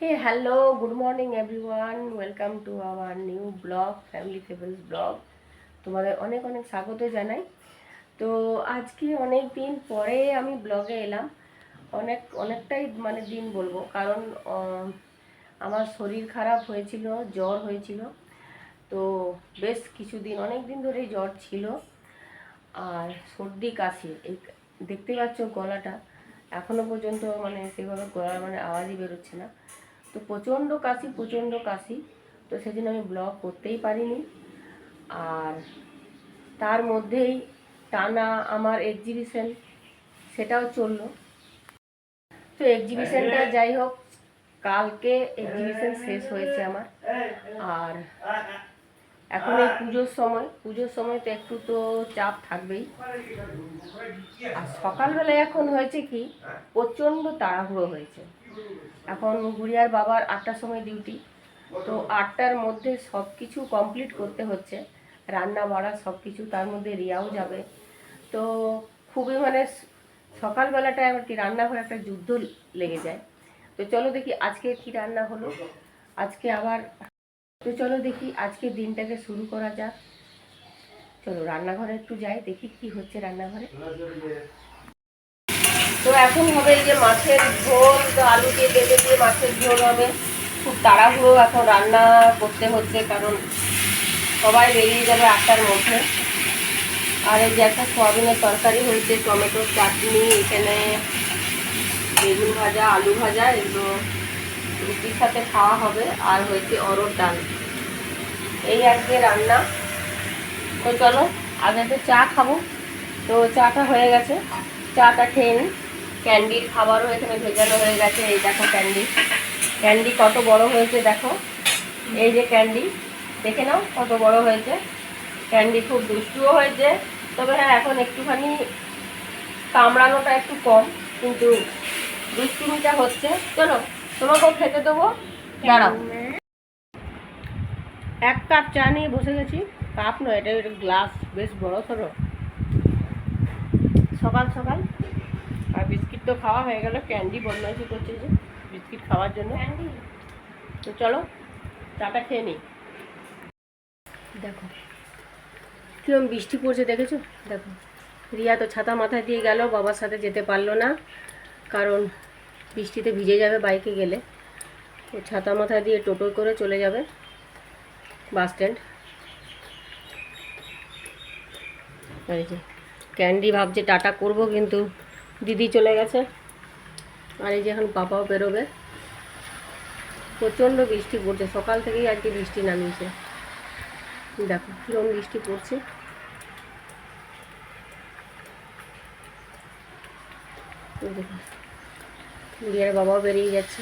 Hey, hello, good morning everyone. Welcome to our new blog, Family Fables blog. তোমাদের অনেক অনেক স্বাগত জানাই। তো আজকে অনেক দিন পরে আমি ব্লগে এলাম। অনেকটাই দিন বলবো, কারণ আমার শরীর খারাপ হয়েছিল, জ্বর হয়েছিল। তো বেশ কিছুদিন, অনেক দিন ধরেই জ্বর ছিল আর সর্দি কাশি। এই দেখতে পাচ্ছ গলাটা এখনো পর্যন্ত সেভাবে গলার আওয়াজই বেরোচ্ছে না। তো প্রচণ্ড কাশি। তো সেদিন আমি ব্লগ করতেই পারিনি। আর তার মধ্যেই টানা আমার এক্সিবিশন, সেটাও চললো। তো এক্সিবিশনটা যাই হোক, কালকে এক্সিবিশন শেষ হয়েছে আমার। আর এখন এই পুজোর সময় তো একটু তো চাপ থাকবেই। আর সকালবেলায় এখন হয়েছে কি, প্রচণ্ড তাড়াহুড়ো হয়েছে। এখন গুড়িয়ার বাবার 8টার সময় ডিউটি। তো 8টার মধ্যে সব কিছু কমপ্লিট করতে হচ্ছে, রান্না বাড়া সব কিছু। তার মধ্যে রিয়াও যাবে। তো খুবই সকালবেলাটা আর কি রান্নাঘরে একটা যুদ্ধ লেগে যায়। তো চলো দেখি আজকে কি রান্না হলো। চলো দেখি আজকে দিনটাকে শুরু করা যাক। চলো রান্নাঘরে একটু যাই, দেখি কি হচ্ছে রান্নাঘরে। তো এখন হবে এই যে মাছের ঝোল। তো আলু দিয়ে বেঁধে দিয়ে মাছের ঝোল হবে। খুব তাড়াহুড়ো এখন রান্না করতে হচ্ছে, কারণ সবাই বেরিয়ে যাবে 8টার মধ্যে। আর এই যে একটা সোয়াবিনের তরকারি হয়েছে, টমেটোর চাটনি, এখানে বেগুন ভাজা, আলু ভাজা, এগুলো রুটির সাথে খাওয়া হবে। আর হয়েছে অরড় ডাল। এই আজকে রান্না। তো চলো আগে তো চা খাবো। তো চাটা হয়ে গেছে, চাটা খেয়ে নিই। ক্যান্ডির খাবারও এখানে ভেজানো হয়ে গেছে। এই দেখো ক্যান্ডি কত বড় হয়েছে দেখো। এই যে ক্যান্ডি, দেখে নাও কত বড় হয়েছে। ক্যান্ডি খুব দুষ্টুও হয়েছে। তবে হ্যাঁ, এখন একটুখানি কামড়ানোটা একটু কম, কিন্তু দুষ্টুমিটা হচ্ছে। চলো তোমাকেও খেতে দেবো, দাঁড়াও। 1 কাপ চা নিয়ে বসে গেছি। কাপ নয়, এটা গ্লাস, বেশ বড় সড়ো। সকাল সকাল। আর বিস্কিট তো খাওয়া হয়ে গেল। ক্যান্ডি বদমাইশি করছে যে বিস্কিট খাওয়ার জন্য। তো চলো চাটা খেয়ে নিই। দেখো কিরম বৃষ্টি পড়ছে, দেখেছো? দেখো, রিয়া তো ছাতা মাথায় দিয়ে গেল, বাবার সাথে যেতে পারলো না, কারণ বৃষ্টিতে ভিজে যাবে বাইকে গেলে। ও ছাতা মাথায় দিয়ে টোটো করে চলে যাবে বাস স্ট্যান্ড। আর এই যে ক্যান্ডি ভাবছে টাটা করব, কিন্তু দিদি চলে গেছে। আর এই যে এখন পাপাও বেরোবে। প্রচণ্ড বৃষ্টি পড়ছে, সকাল থেকেই আজকে বৃষ্টি নামিয়েছে। দেখো কিরম বৃষ্টি পড়ছে। দেখো রিয়ার বাবাও বেরিয়ে যাচ্ছে।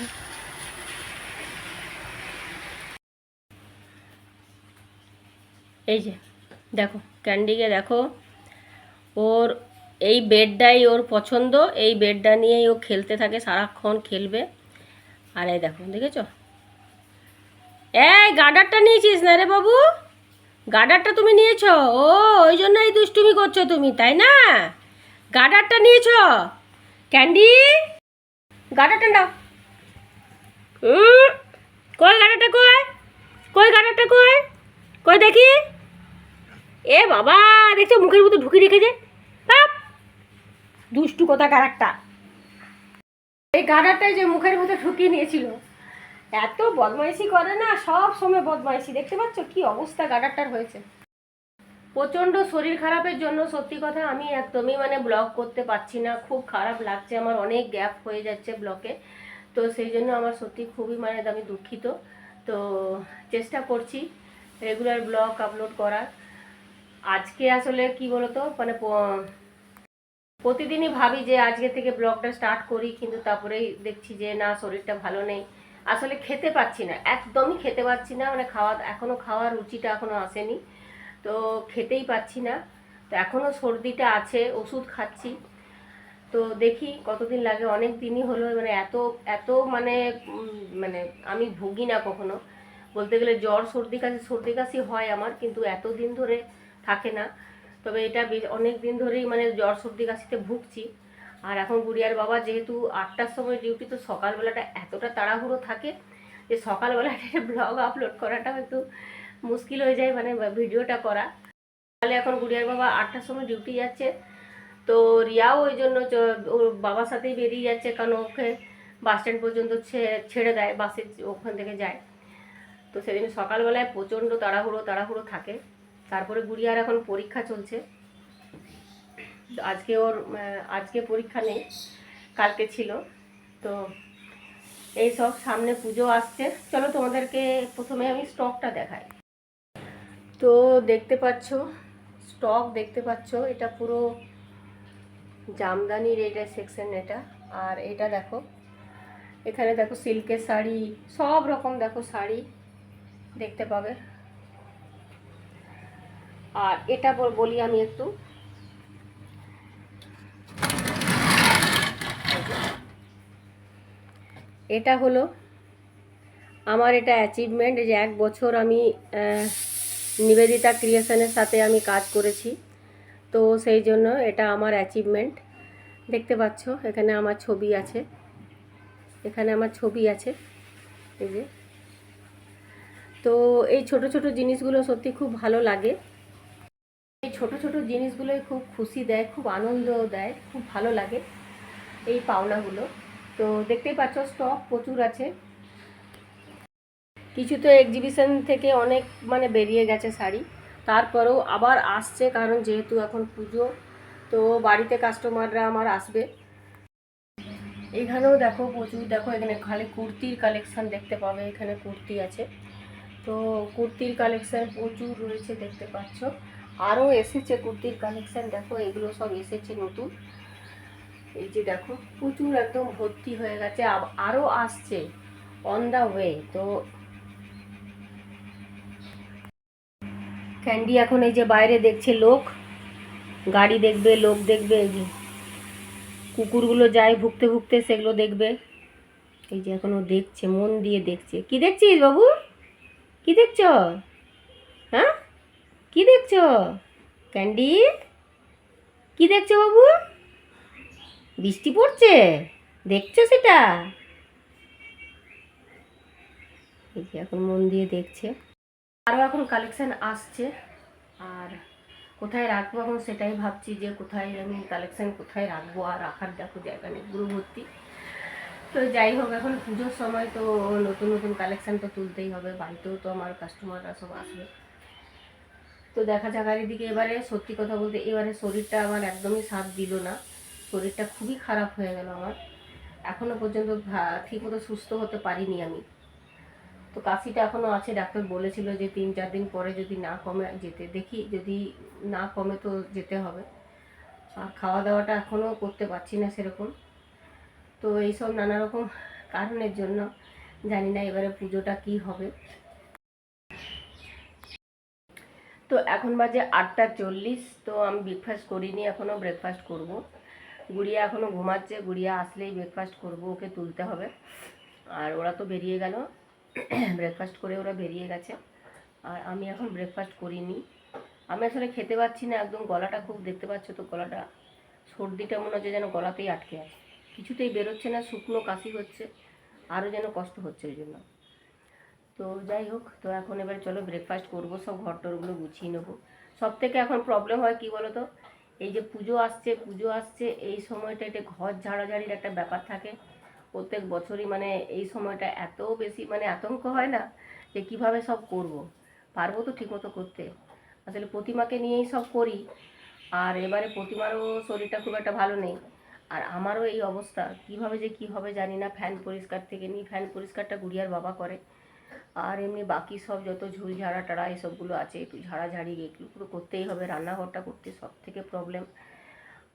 এই যে দেখো ক্যান্ডিকে দেখো, ওর এই বেডটাই ওর পছন্দ। এই বেডটা নিয়েই ও খেলতে থাকে, সারাক্ষণ খেলবে। আর এই দেখো, দেখেছ? এই গার্ডারটা নিয়েছিস না রে বাবু? গার্ডারটা তুমি নিয়েছ? ও, ওই জন্য এই দুষ্টুমি করছো তুমি, তাই না? গার্ডারটা নিয়েছ? ক্যান্ডি, গার্ডারটা নাও। কই গার্ডারটা, কই কই গার্ডারটা, কই কই দেখি। এ বাবা, দেখছো মুখের মতো ঢুকিয়ে রেখেছে। দুষ্টু কোথাকার একটা। এই গার্ডারটাই যে মুখের মধ্যে ঢুকিয়ে নিয়েছিল। এত বদমাইশি করে না, সব সময় বদমাইশি। দেখতে পাচ্ছ কি অবস্থা গার্ডারটার হয়েছে। প্রচণ্ড শরীর খারাপের জন্য সত্যি কথা আমি একদমই ব্লগ করতে পারছি না। খুব খারাপ লাগছে আমার, অনেক গ্যাপ হয়ে যাচ্ছে ব্লগে। তো সেই জন্য আমার সত্যি খুবই আমি দুঃখিত। তো চেষ্টা করছি রেগুলার ব্লগ আপলোড করার। আজকে আসলে কি বলতো, প্রতিদিনই ভাবি যে আজকে থেকে ব্লগটা স্টার্ট করি, কিন্তু তারপরেই দেখছি যে না, শরীরটা ভালো নেই। আসলে খেতে পাচ্ছি না, একদমই খেতে পাচ্ছি না। এখনও খাওয়ার রুচিটা এখনও আসেনি। তো খেতেই পাচ্ছি না। তো এখনও সর্দিটা আছে, ওষুধ খাচ্ছি। তো দেখি কতদিন লাগে। অনেক দিনই হলো, এত এত আমি ভুগি না কখনো। বলতে গেলে জ্বর সর্দি কাশি হয় আমার, কিন্তু এত দিন ধরে থাকে না। তবে এটা অনেক দিন ধরেই জ্বর সর্দি কাশিতে ভুগছি। আর এখন গুড়িয়ার বাবা যেহেতু 8টার সময় ডিউটি, তো সকালবেলাটা এতটা তাড়াহুড়ো থাকে যে সকালবেলাটা ব্লগ আপলোড করাটাও একটু মুশকিল হয়ে যায়, মানে ভিডিওটা করা। তাহলে এখন গুড়িয়ার বাবা 8টার সময় ডিউটি যাচ্ছে, তো রিয়াও ওই জন্য ওর বাবার সাথেই বেরিয়ে যাচ্ছে, কারণ ওকে বাস স্ট্যান্ড পর্যন্ত ছেড়ে দেয়, বাসে ওখান থেকে যায়। তো সেদিন সকালবেলায় প্রচণ্ড তাড়াহুড়ো থাকে। তারপরে গুড়িয়ার এখন পরীক্ষা চলছে, আজকে পরীক্ষা নেই, কালকে ছিল। তো এই সব সামনে পুজো আসছে। চলো তোমাদেরকে প্রথমে আমি স্টকটা দেখাই। তো দেখতে পাচ্ছ, স্টক দেখতে পাচ্ছ, এটা পুরো জামদানির এটা সেকশন এটা। আর এটা দেখো, এখানে দেখো সিল্কের শাড়ি, সব রকম দেখো শাড়ি দেখতে পাবে। আর এটা বলি আমি একটু, এটা হলো আমার এটা অ্যাচিভমেন্ট, যে 1 বছর আমি নিবেদিতা ক্রিয়েশনের সাথে আমি কাজ করেছি। তো সেই জন্য এটা আমার অ্যাচিভমেন্ট। দেখতে পাচ্ছ এখানে আমার ছবি আছে, এখানে আমার ছবি আছে, এই যে। তো এই ছোট ছোট জিনিসগুলো সত্যি খুব ভালো লাগে। এই ছোট ছোট জিনিসগুলোই খুব খুশি দেয়, খুব আনন্দ দেয়, খুব ভালো লাগে এই পাওনাগুলো। তো দেখতেই পাচ্ছ স্টক প্রচুর আছে। কিছু তো এক্সিবিশন থেকে অনেক মানে বেরিয়ে গেছে শাড়ি, তারপরেও আবার আসছে, কারণ যেহেতু এখন পুজো, তো বাড়িতে কাস্টমাররা আমার আসবে। এখানেও দেখো প্রচুর, দেখো এখানে খালি কুর্তির কালেকশান দেখতে পাবে, এখানে কুর্তি আছে। তো কুর্তির কালেকশান প্রচুর রয়েছে দেখতে পাচ্ছ। আরও এসেছে কুর্তির কালেকশান, দেখো এগুলো সব এসেছে নতুন, এই যে দেখো প্রচুর একদম ভর্তি হয়ে গেছে, আরও আসছে অন দ্য ওয়ে। তো ক্যান্ডি এখন এই যে বাইরে দেখছে লোক, গাড়ি দেখবে, লোক দেখবে, এই যে কুকুরগুলো যায় ভুগতে ভুগতে, সেগুলো দেখবে। এই যে এখনো দেখছে, মন দিয়ে দেখছে। কি দেখছিস বাবু, কি দেখছ? হ্যাঁ, কি দেখছ ক্যান্ডি, কি দেখছো বাবু? বৃষ্টি পড়ছে, দেখছো সেটা? এই যে এখন মন দিয়ে দেখছে। আরও এখন কালেকশান আসছে, আর কোথায় রাখবো এখন সেটাই ভাবছি, যে কোথায় আমি কালেকশান কোথায় রাখবো। আর রাখার দেখো জায়গা নেই, পুরো ভর্তি। তো যাই হোক, এখন পুজোর সময় তো নতুন নতুন কালেকশান তো তুলতেই হবে, বাড়িতেও তো আমার কাস্টমাররা সব আসবে। তো দেখা যাক এদিকে। এবারে সত্যি কথা বলতে, এবারে শরীরটা আমার একদমই সাথ দিল না, শরীরটা খুবই খারাপ হয়ে গেল আমার। এখনও পর্যন্ত ঠিকমতো সুস্থ হতে পারিনি আমি। তো কাশিটা এখনও আছে, ডাক্তার বলেছিল যে 3-4 দিন পরে যদি না কমে যেতে, দেখি যদি না কমে তো যেতে হবে। আর খাওয়া দাওয়াটা এখনও করতে পারছি না সেরকম। তো এইসব নানা রকম কারণের জন্য জানি না এবারে পুজোটা কি হবে। তো এখন বাজে 8:40। তো আমি ব্রেকফাস্ট করিনি এখনও, ব্রেকফাস্ট করব। গুড়িয়া এখনও ঘুমাচ্ছে, গুড়িয়া আসলেই ব্রেকফাস্ট করব, ওকে তুলতে হবে। আর ওরা তো বেরিয়ে গেল, ব্রেকফাস্ট করে ওরা বেরিয়ে গেছে। আর আমি এখন ব্রেকফাস্ট করিনি। আমি আসলে খেতে পাচ্ছি না, একদম গলাটা খুব, দেখতে পাচ্ছ তো গলাটা, সর্দিটা মনে হচ্ছে যেন গলাতেই আটকে আছে, কিছুতেই বেরোচ্ছে না, শুকনো কাশি হচ্ছে, আরও যেন কষ্ট হচ্ছে ওই জন্য। তো যাই হোক, তো এখন এবার চলো ব্রেকফাস্ট করবো, সব ঘর টরগুলো গুছিয়ে নেবো। সব থেকে এখন প্রবলেম হয় কি বলো তো, এই যে পুজো আসছে এই সময়টা, এটা ঘর ঝাড়াঝাড়ির একটা ব্যাপার থাকে প্রত্যেক বছরই। মানে এই সময়টা এত বেশি মানে আতঙ্ক হয় না, যে কিভাবে সব করব, পারবো তো ঠিকমতো করতে। আসলে প্রতিমাকে নিয়েই সব করি, আর এবারে প্রতিমারও শরীরটা খুব একটা ভালো নেই, আর আমারও এই অবস্থা। কিভাবে যে কি হবে জানি না। ফ্যান পরিষ্কার থেকে নিই, ফ্যান পরিষ্কারটা গুড়িয়ার বাবা করে, আর এমনি বাকি সব যত ঝুল ঝাড়া টাড়া এসবগুলো আছে, একটু ঝাড়াঝাড়ি এগুলো পুরো করতেই হবে। রান্নাঘরটা করতে সব থেকে প্রবলেম।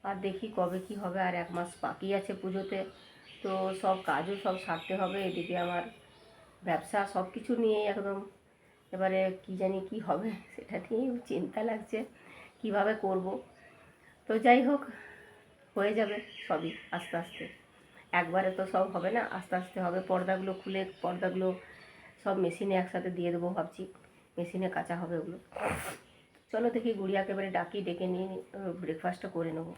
আর দেখি কবে কি হবে, আর 1 মাস বাকি আছে পুজোতে। তো সব কাজও সব সারতে হবে, এদিকে আমার ব্যবসা, সব কিছু নিয়েই একদম এবারে কি জানি কি হবে, সেটা নিয়েই চিন্তা লাগছে কিভাবে করব। তো যাই হোক, হয়ে যাবে সবই আস্তে আস্তে, একবারে তো সব হবে না, আস্তে আস্তে হবে। পর্দাগুলো খুলে, পর্দাগুলো সব মেশিনে একসাথে দিয়ে দেবো ভাবছি, মেশিনে কাঁচা হবে ওগুলো। চলো দেখি গুড়িয়াকে এবারে ডাকি, ডেকে নিয়ে ব্রেকফাস্টটা করে নেবো।